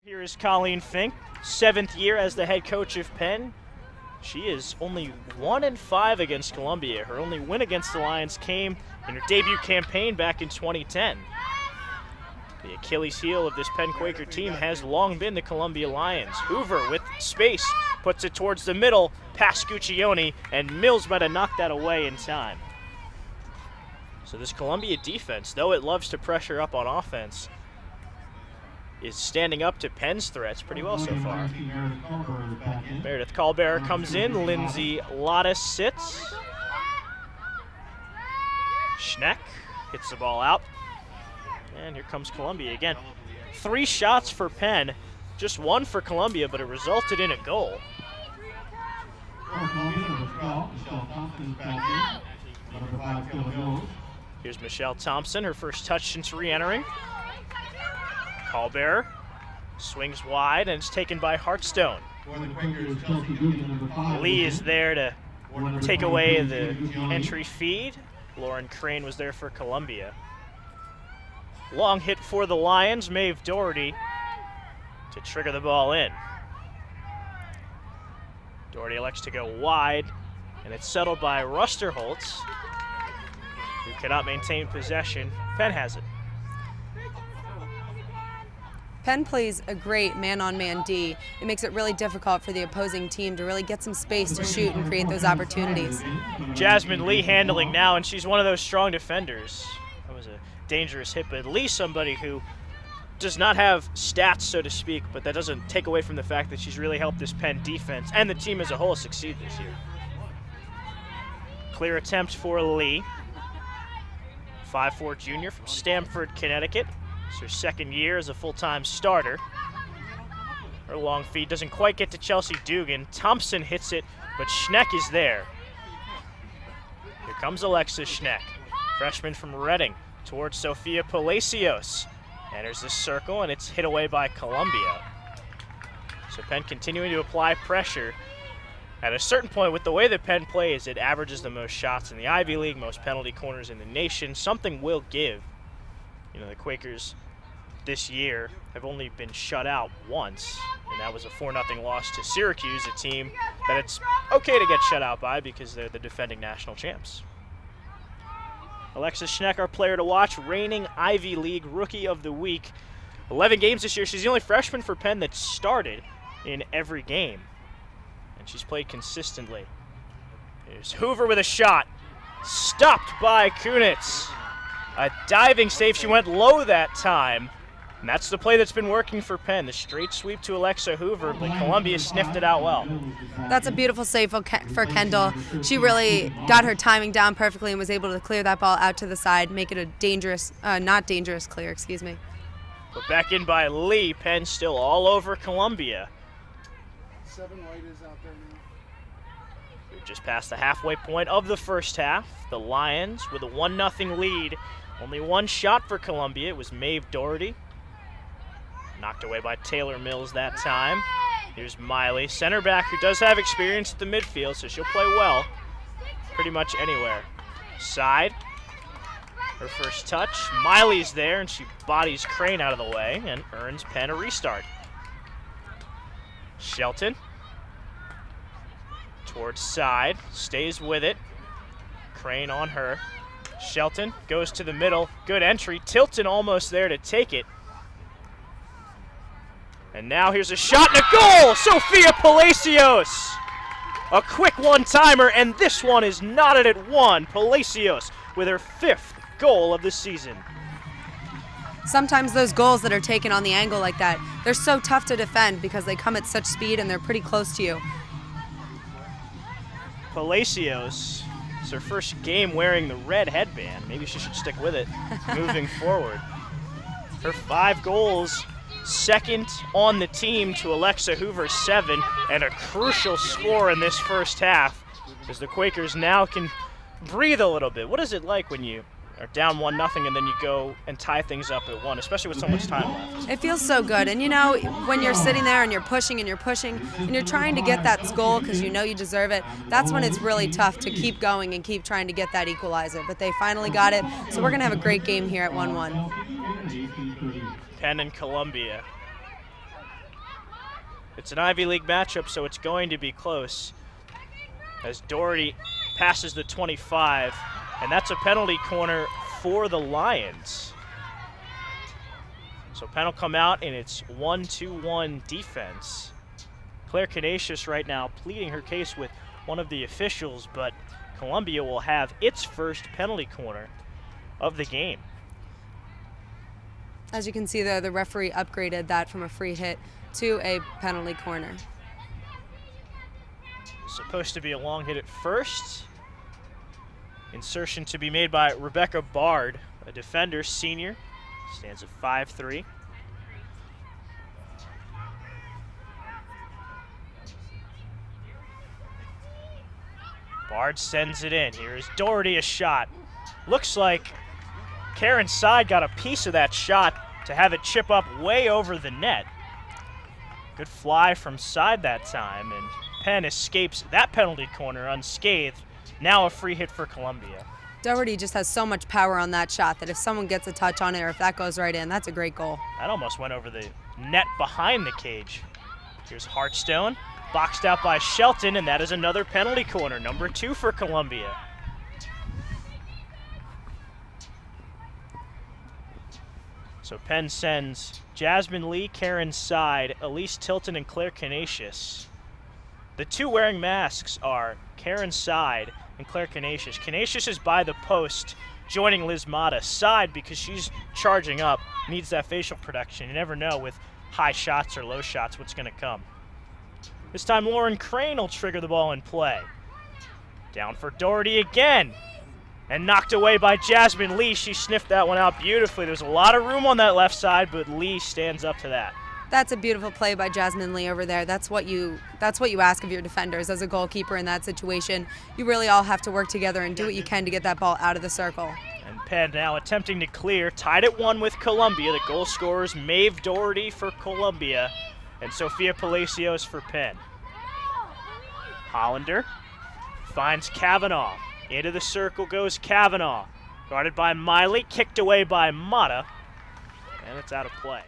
Here is Colleen Fink, 7th year as the head coach of Penn. She is only 1-5 against Columbia. Her only win against the Lions came in her debut campaign back in 2010. The Achilles heel of this Penn Quaker team has long been the Columbia Lions. Hoover with space puts it towards the middle, past Guccione, and Mills might have knocked that away in time. So this Columbia defense, though it loves to pressure up on offense, is standing up to Penn's threats pretty well so far. Meredith Callbearer comes in, Lindsay Lotta sits. Schneck hits the ball out. And here comes Columbia again. 3 shots for Penn, just 1 for Columbia, but it resulted in a goal. Here's Michelle Thompson, her first touch since re-entering. Callbearer swings wide and it's taken by Hartstone. Lee is there to take away the entry feed. Lauren Crane was there for Columbia. Long hit for the Lions, Maeve Doherty to trigger the ball in. Doherty elects to go wide, and it's settled by Rusterholtz, who cannot maintain possession. Penn has it. Penn plays a great man-on-man D. It makes it really difficult for the opposing team to really get some space to shoot and create those opportunities. Jasmine Lee handling now, and she's one of those strong defenders. That was a dangerous hit, but at least somebody who does not have stats, so to speak, but that doesn't take away from the fact that she's really helped this Penn defense and the team as a whole succeed this year. Clear attempt for Lee. 5'4" junior from Stamford, Connecticut. It's her 2nd year as a full-time starter. Her long feed doesn't quite get to Chelsea Dugan. Thompson hits it, but Schneck is there. Here comes Alexis Schneck, freshman from Reading, towards Sophia Palacios. Enters the circle, and it's hit away by Columbia. So Penn continuing to apply pressure. At a certain point, with the way that Penn plays, it averages the most shots in the Ivy League, most penalty corners in the nation. Something will give. You know, the Quakers this year have only been shut out once, and that was a 4-0 loss to Syracuse, a team that it's okay to get shut out by because they're the defending national champs. Alexis Schneck, our player to watch, reigning Ivy League Rookie of the Week. 11 games this year. She's the only freshman for Penn that started in every game, and she's played consistently. Here's Hoover with a shot. Stopped by Kunitz. A diving save. She went low that time. And that's the play that's been working for Penn. The straight sweep to Alexa Hoover, but Columbia sniffed it out well. That's a beautiful save for Kendall. She really got her timing down perfectly and was able to clear that ball out to the side, make it a dangerous, not dangerous clear, excuse me. Put back in by Lee. Penn still all over Columbia. 7 white is out there now. We've just passed the halfway point of the first half. The Lions with a 1-0 lead. Only 1 shot for Columbia. It was Maeve Doherty. Knocked away by Taylor Mills that time. Here's Miley, center back who does have experience at the midfield, so she'll play well pretty much anywhere. Side. Her first touch. Miley's there, and she bodies Crane out of the way and earns Penn a restart. Shelton. Towards side. Stays with it. Crane on her. Shelton goes to the middle. Good entry. Tilton almost there to take it. And now here's a shot and a goal! Sophia Palacios! A quick one-timer, and this one is knotted at 1. Palacios with her 5th goal of the season. Sometimes those goals that are taken on the angle like that, they're so tough to defend because they come at such speed and they're pretty close to you. Palacios, it's her first game wearing the red headband. Maybe she should stick with it moving forward. Her 5 goals, 2nd on the team to Alexa Hoover's 7, and a crucial score in this first half as the Quakers now can breathe a little bit. What is it like when you are down 1-0 and then you go and tie things up at 1, especially with so much time left? It feels so good. And you know, when you're sitting there and you're pushing and you're trying to get that goal because you know you deserve it, that's when it's really tough to keep going and keep trying to get that equalizer. But they finally got it, so we're going to have a great game here at 1-1. Penn and Columbia. It's an Ivy League matchup, so it's going to be close. As Doherty passes the 25, and that's a penalty corner for the Lions. So Penn will come out in its 1-2-1 defense. Claire Canisius right now pleading her case with one of the officials, but Columbia will have its first penalty corner of the game. As you can see there, the referee upgraded that from a free hit to a penalty corner. Supposed to be a long hit at first. Insertion to be made by Rebecca Bard, a defender, senior. Stands at 5'3". Bard sends it in. Here's Doherty, a shot. Looks like Karen Side got a piece of that shot to have it chip up way over the net. Good fly from Side that time, and Penn escapes that penalty corner unscathed. Now a free hit for Columbia. Doherty just has so much power on that shot that if someone gets a touch on it or if that goes right in, that's a great goal. That almost went over the net behind the cage. Here's Hartstone, boxed out by Shelton, and that is another penalty corner, number 2 for Columbia. So Penn sends Jasmine Lee, Karen Side, Elise Tilton, and Claire Canisius. The 2 wearing masks are Karen Side and Claire Canisius. Canisius is by the post, joining Liz Mata. Side, because she's charging up, needs that facial protection. You never know with high shots or low shots what's going to come. This time Lauren Crane will trigger the ball in play. Down for Doherty again. And knocked away by Jasmine Lee. She sniffed that one out beautifully. There's a lot of room on that left side, but Lee stands up to that. That's a beautiful play by Jasmine Lee over there. That's what you ask of your defenders as a goalkeeper in that situation. You really all have to work together and do what you can to get that ball out of the circle. And Penn now attempting to clear, tied at 1 with Columbia. The goal scorers, Maeve Doherty for Columbia and Sophia Palacios for Penn. Hollander finds Kavanaugh. Into the circle goes Kavanaugh. Guarded by Miley, kicked away by Mata, and it's out of play.